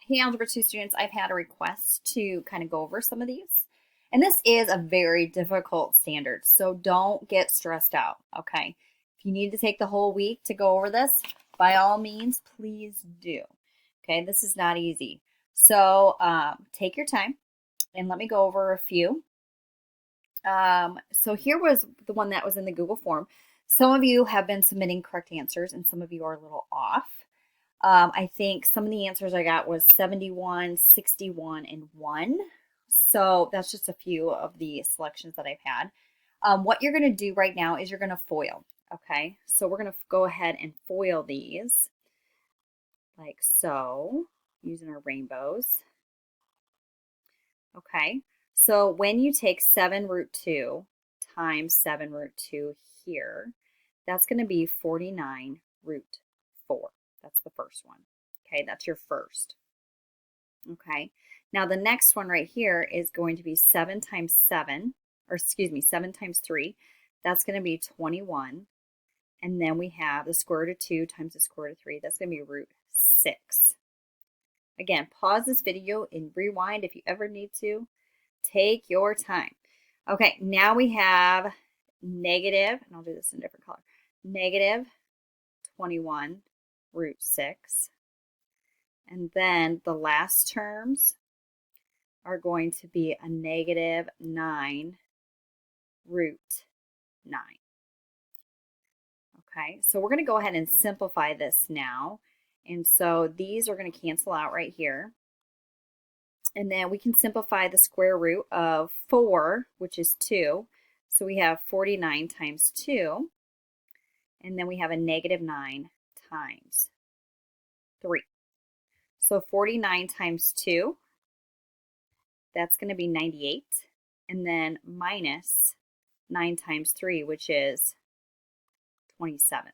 Hey, Algebra 2 students, I've had a request to kind of go over some of these. And this is a very difficult standard, so don't get stressed out, okay? If you need to take the whole week to go over this, by all means, please do. Okay, this is not easy. So take your time and let me go over a few. So here was the one that was in the Google form. Some of you have been submitting correct answers and some of you are a little off. I think some of the answers I got was 71, 61, and 1. So that's just a few of the selections that I've had. What you're going to do right now is you're going to FOIL, okay? So we're going to go ahead and FOIL these like so, using our rainbows. Okay, so when you take 7 root 2 times 7 root 2 here, that's going to be 49 root 4. That's the first one. Okay, that's your first. Okay, now the next one right here is going to be 7 times 7, or excuse me, 7 times 3. That's going to be 21. And then we have the square root of 2 times the square root of 3. That's going to be root 6. Again, pause this video and rewind if you ever need to. Take your time. Okay, now we have negative, and I'll do this in a different color, negative 21 root 6. And then the last terms are going to be a negative 9 root 9. Okay, so we're going to go ahead and simplify this now. And so these are going to cancel out right here. And then we can simplify the square root of 4, which is 2. So we have 49 times 2. And then we have a negative 9 times 3. So 49 times 2, that's going to be 98. And then minus 9 times 3, which is 27.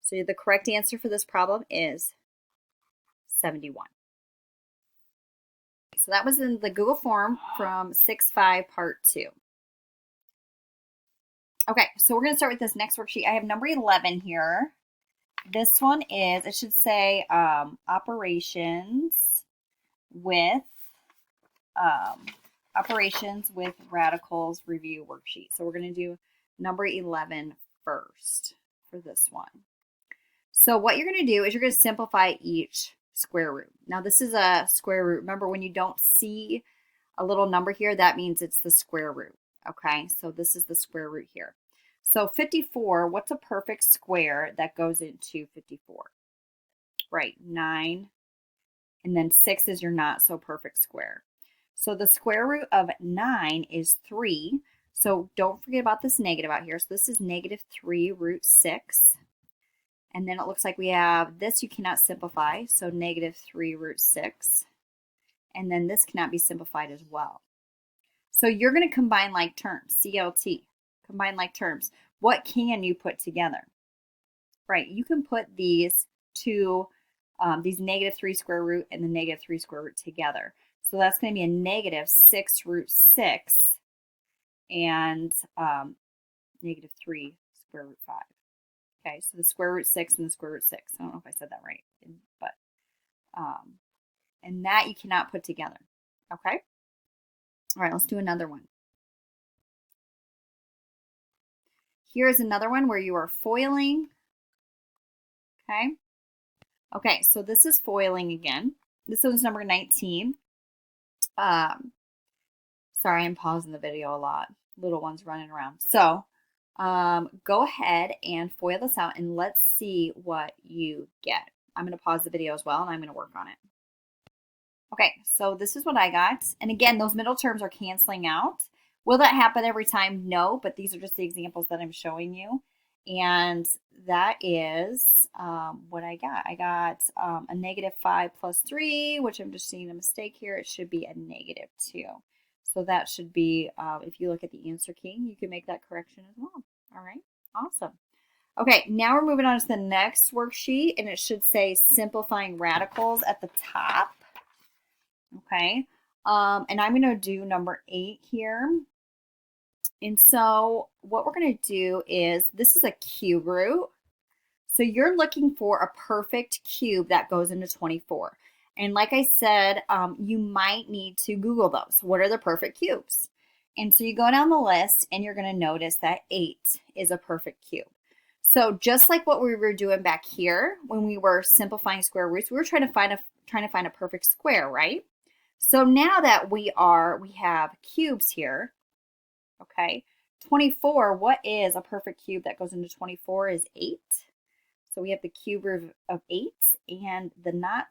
So the correct answer for this problem is 71. So that was in the Google form from 6-5 part 2. Okay, so we're going to start with this next worksheet. I have number 11 here. This one is, it should say operations with radicals review worksheet. So we're going to do number 11 first for this one. So what you're going to do is you're going to simplify each square root. Now this is a square root. Remember, when you don't see a little number here, that means it's the square root. Okay, so this is the square root here. So 54, what's a perfect square that goes into 54? Right, 9, and then 6 is your not so perfect square. So the square root of 9 is 3. So don't forget about this negative out here. So this is negative 3 root 6. And then it looks like we have this you cannot simplify, so negative 3 root 6. And then this cannot be simplified as well. So you're going to combine like terms, CLT, combine like terms. What can you put together? Right, you can put these two, these negative 3 square root and the negative 3 square root together. So that's going to be a negative 6 root 6 and negative 3 square root 5. Okay, so the square root 6 and the square root 6. I don't know if I said that right, but and that you cannot put together. Okay? All right, let's do another one. Here is another one where you are foiling. Okay? Okay, so this is foiling again. This one's number 19. Sorry, I'm pausing the video a lot. Little one's running around. So go ahead and FOIL this out and let's see what you get. I'm going to pause the video as well and I'm going to work on it. Okay, so this is what I got. And again, those middle terms are canceling out. Will that happen every time? No, but these are just the examples that I'm showing you. And that is what I got. I got a negative 5 plus 3, which I'm just seeing a mistake here. It should be a negative 2. So that should be, if you look at the answer key, you can make that correction as well. All right, awesome. Okay, now we're moving on to the next worksheet, and it should say simplifying radicals at the top. Okay, and I'm going to do number 8 here. And so what we're going to do is, this is a cube root. So you're looking for a perfect cube that goes into 24. And like I said, you might need to Google those. What are the perfect cubes? And so you go down the list and you're going to notice that 8 is a perfect cube. So just like what we were doing back here when we were simplifying square roots, we were trying to find a perfect square, right? So now that we have cubes here, okay, 24, what is a perfect cube that goes into 24 is 8. So we have the cube root of 8, and the not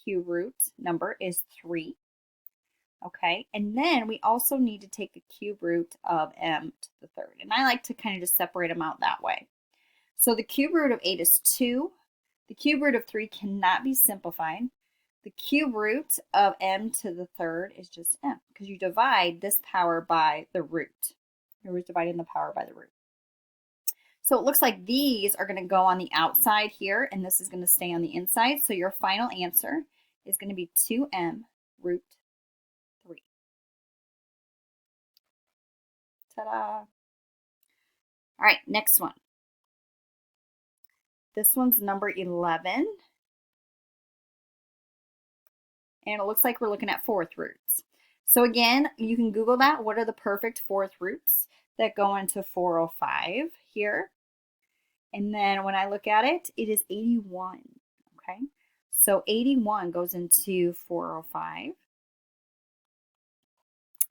cube root number is 3. Okay, and then we also need to take the cube root of m to the third. And I like to kind of just separate them out that way. So the cube root of 8 is 2. The cube root of 3 cannot be simplified. The cube root of m to the third is just m, because you divide this power by the root. You're dividing the power by the root. So it looks like these are going to go on the outside here, and this is going to stay on the inside. So your final answer is going to be 2m root 3. Ta-da! All right, next one. This one's number 11. And it looks like we're looking at fourth roots. So again, you can Google that. What are the perfect fourth roots that go into 405 here? And then when I look at it, it is 81, okay? So 81 goes into 405.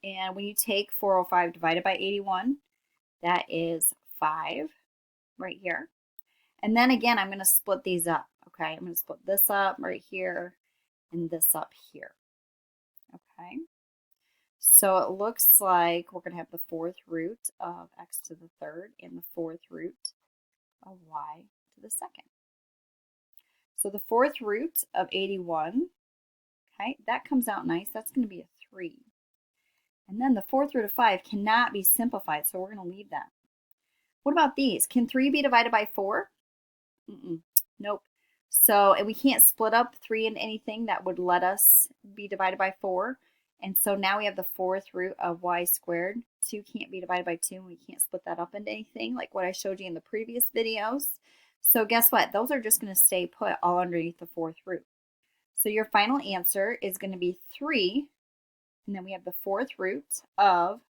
And when you take 405 divided by 81, that is 5 right here. And then again, I'm going to split these up, okay? I'm going to split this up right here and this up here, okay? So it looks like we're going to have the fourth root of x to the third and the fourth root of y to the second. So the fourth root of 81, okay, that comes out nice. That's going to be a 3. And then the fourth root of 5 cannot be simplified, so we're going to leave that. What about these? Can 3 be divided by 4? Nope. So, and we can't split up 3 into anything that would let us be divided by 4. And so now we have the fourth root of y squared. 2 can't be divided by 2, and we can't split that up into anything like what I showed you in the previous videos. So guess what? Those are just going to stay put all underneath the fourth root. So your final answer is going to be 3. And then we have the fourth root of,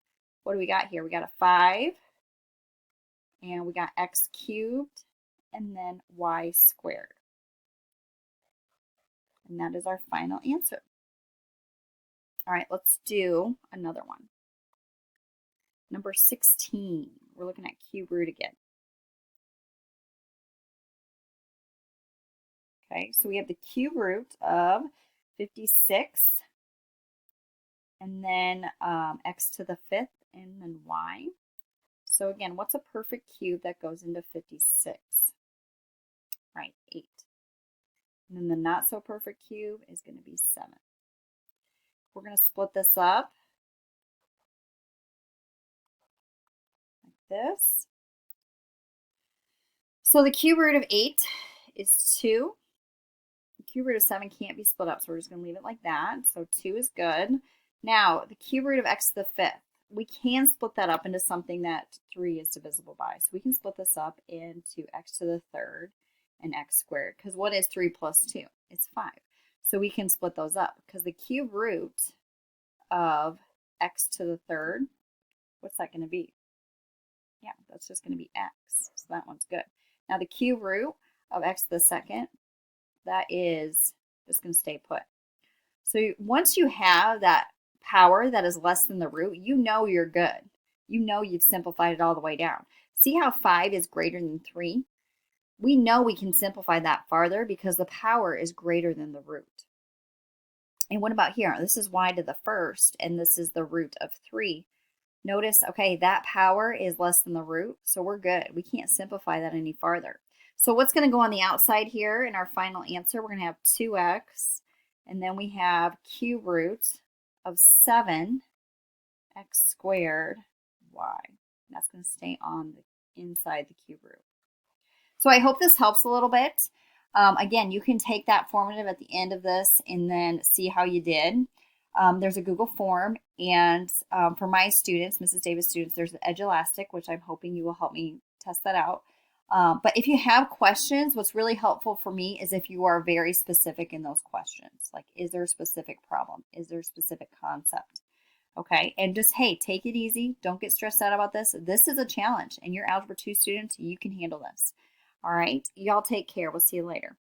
what do we got here? We got a 5. And we got x cubed. And then y squared. And that is our final answer. All right, let's do another one. Number 16. We're looking at cube root again. Okay, so we have the cube root of 56. And then x to the fifth, and then y. So again, what's a perfect cube that goes into 56? Right, 8. And then the not so perfect cube is going to be 7. We're going to split this up like this. So the cube root of 8 is 2. The cube root of 7 can't be split up, so we're just going to leave it like that. So 2 is good. Now, the cube root of x to the fifth, we can split that up into something that 3 is divisible by. So we can split this up into x to the third and x squared, because what is 3 plus 2? It's 5. So we can split those up, because the cube root of x to the third, what's that going to be? Yeah, that's just going to be x. So that one's good. Now the cube root of x to the second, that is just going to stay put. So once you have that power that is less than the root, you know you're good. You know you've simplified it all the way down. See how 5 is greater than 3? We know we can simplify that farther because the power is greater than the root. And what about here? This is y to the first, and this is the root of 3. Notice, okay, that power is less than the root, so we're good. We can't simplify that any farther. So what's going to go on the outside here in our final answer? We're going to have 2x, and then we have cube root of 7 x squared y. That's going to stay on the inside the cube root. So I hope this helps a little bit. Again, you can take that formative at the end of this and then see how you did. There's a Google form, and for my students, Mrs. Davis students, there's the Edge Elastic, which I'm hoping you will help me test that out. But if you have questions, what's really helpful for me is if you are very specific in those questions. Like, is there a specific problem? Is there a specific concept? Okay, and just, hey, take it easy. Don't get stressed out about this. This is a challenge, and you're Algebra 2 students. You can handle this. All right, y'all take care. We'll see you later.